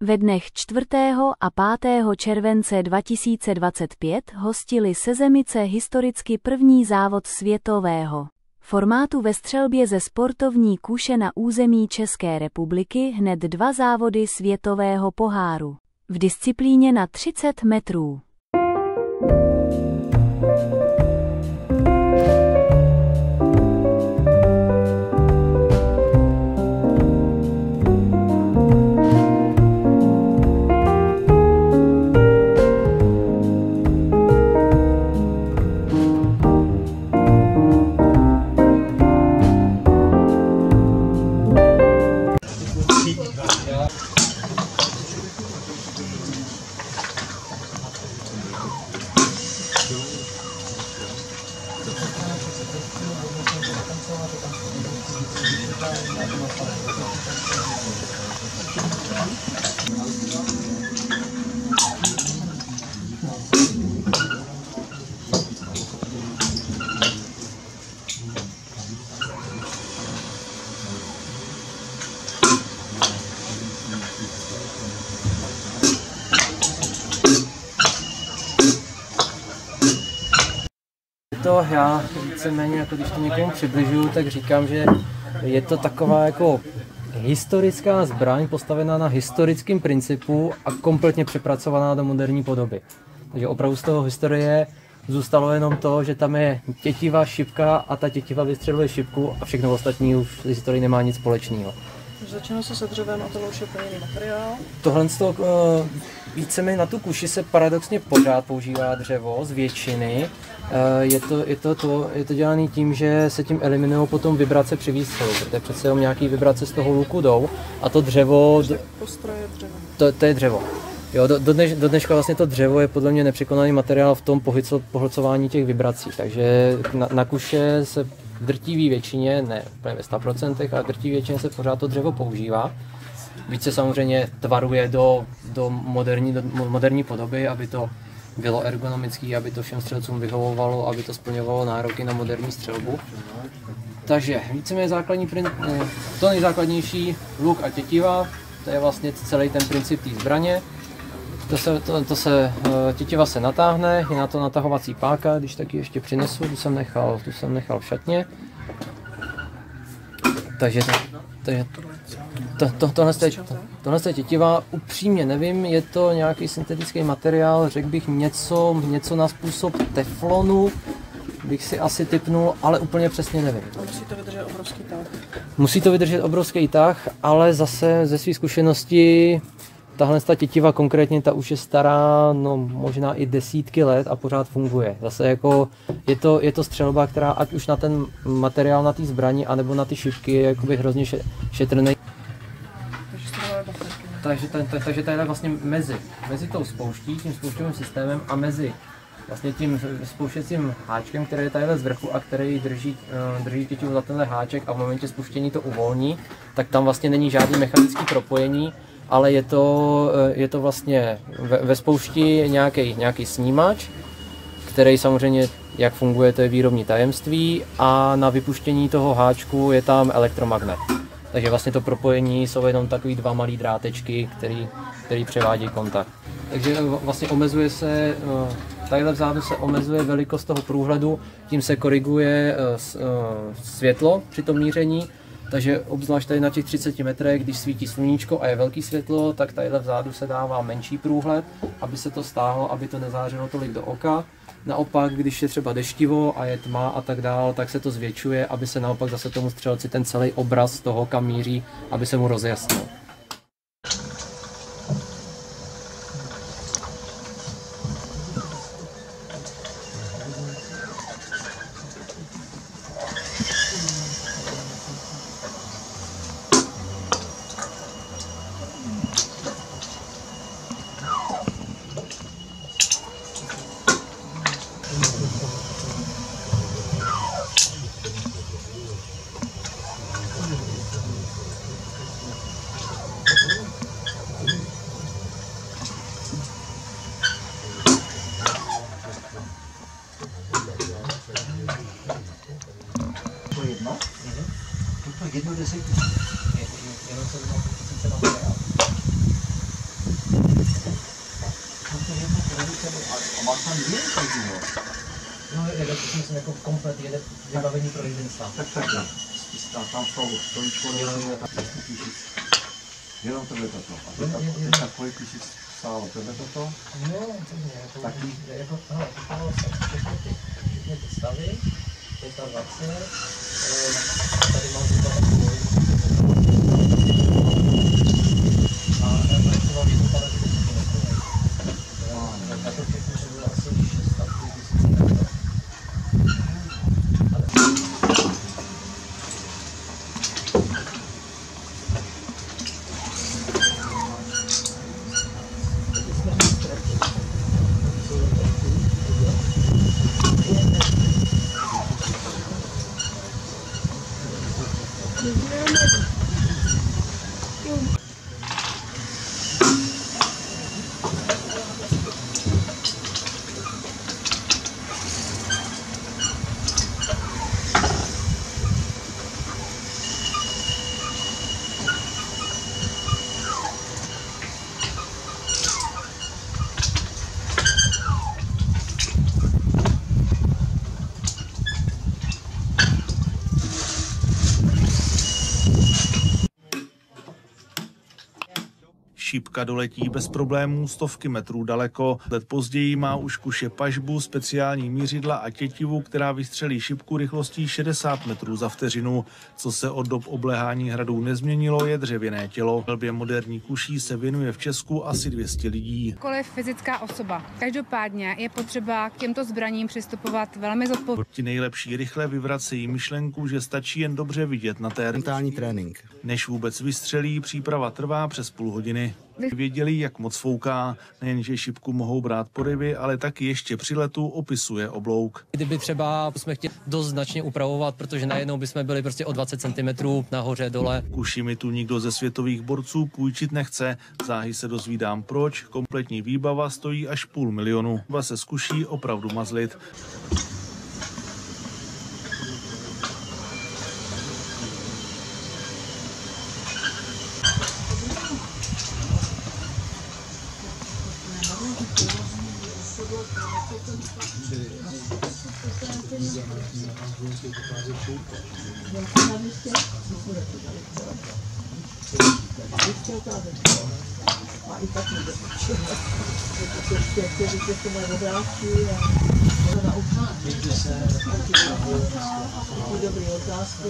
Ve dnech 4. a 5. července 2025 hostili Sezemice historicky první závod světového formátu ve střelbě ze sportovní kuše na území České republiky, hned 2 závody světového poháru v disciplíně na 30 metrů. Já víceméně, jako když to někomu přibližuju, tak říkám, že je to taková jako historická zbraň postavená na historickém principu a kompletně přepracovaná do moderní podoby. Takže opravdu z toho historie zůstalo jenom to, že tam je tětiva, šipka a ta tětiva vystřeluje šipku a všechno ostatní už z historii nemá nic společného. Začíná se dřevem a to už je jiný materiál? Tohle víceméně na tu kuši se paradoxně pořád používá dřevo z většiny. Je to dělané tím, že se tím eliminují potom vibrace při výstřelu, protože přece jenom nějaký vibrace z toho luku jdou a to dřevo, to je dřevo. Jo, do dneška vlastně to dřevo je podle mě nepřekonaný materiál v tom pohlcování těch vibrací, takže na kuše se v drtivé většině, ne úplně ve 100%, ale v drtivé většině se pořád to dřevo používá. Víc se samozřejmě tvaruje do moderní podoby, aby to bylo ergonomické, aby to všem střelcům vyhovovalo, aby to splňovalo nároky na moderní střelbu. Takže víceméně to nejzákladnější luk a tětiva, to je vlastně celý ten princip té zbraně. Tětiva se natáhne, je na to natahovací páka, když taky ještě přinesu, tu jsem nechal v šatně. Takže tohle je tětiva, upřímně nevím, je to nějaký syntetický materiál, řekl bych něco na způsob teflonu, bych si asi tipnul, ale úplně přesně nevím. Musí to vydržet obrovský tah. Musí to vydržet obrovský tah, ale zase ze své zkušenosti tahle tětiva konkrétně, ta už je stará, no možná i desítky let a pořád funguje. Zase jako je to střelba, která ať už na ten materiál, na té zbraní, anebo na ty šipky je jakoby hrozně šetrný. Takže tady vlastně mezi tou tím spouštěvým systémem a mezi vlastně tím spouštěcím háčkem, který je tady z vrchu a který drží tětivu za tenhle háček a v momentě spuštění to uvolní, tak tam vlastně není žádný mechanický propojení, ale je to vlastně ve spoušti nějaký snímač, který samozřejmě, jak funguje, to je výrobní tajemství, a na vypuštění toho háčku je tam elektromagnet. Takže vlastně to propojení jsou jenom takový 2 malý drátečky, který převádí kontakt. Takže vlastně omezuje se, tadyhle vzadu se omezuje velikost toho průhledu, tím se koriguje světlo při tom míření. Takže obzvlášť tady na těch 30 metrech, když svítí sluníčko a je velký světlo, tak tadyhle vzadu se dává menší průhled, aby se to stáhlo, aby to nezářilo tolik do oka. Naopak, když je třeba deštivo a je tma a tak dál, tak se to zvětšuje, aby se naopak zase tomu střelci ten celý obraz toho, kam míří, aby se mu rozjasnil. jednu desetinu. Jenom se zná 1000 materiál. A má tam jen každý, No, jede, myslím, jako komplet, jede vybavení pro jeden stav. Tak. Tam stoličko, jenom tohle toto. A teďka kolik tisíc stálo tohle toto? No, jako, hele, kupovalo se všechny ty stavy, 25, tady mám zhruba takovou a to mám jednu paletu, a to všechno se bylo asi 6 stavů, 1000 metrů. Šipka doletí bez problémů stovky metrů daleko. Let později má už kuše pažbu, speciální mířidla a tětivu, která vystřelí šipku rychlostí 60 metrů za vteřinu. Co se od dob obléhání hradů nezměnilo, je dřevěné tělo. Velbě moderní kuší se věnuje v Česku asi 200 lidí. Jakkoliv fyzická osoba. Každopádně je potřeba k těmto zbraním přistupovat velmi zodpovědně. Ti nejlepší rychle vyvracejí myšlenku, že stačí jen dobře vidět na té mentální trénink. Než vůbec vystřelí, příprava trvá přes půl hodiny. Věděli, jak moc fouká, nejenže šipku mohou brát poryvy, ale taky ještě při letu opisuje oblouk. Kdyby třeba jsme chtěli dost značně upravovat, protože najednou bychom byli prostě o 20 cm nahoře, dole. Kuši mi tu nikdo ze světových borců půjčit nechce. Záhy se dozvídám proč, kompletní výbava stojí až 500 000. Dva se zkuší opravdu mazlit. Dobrý otázky,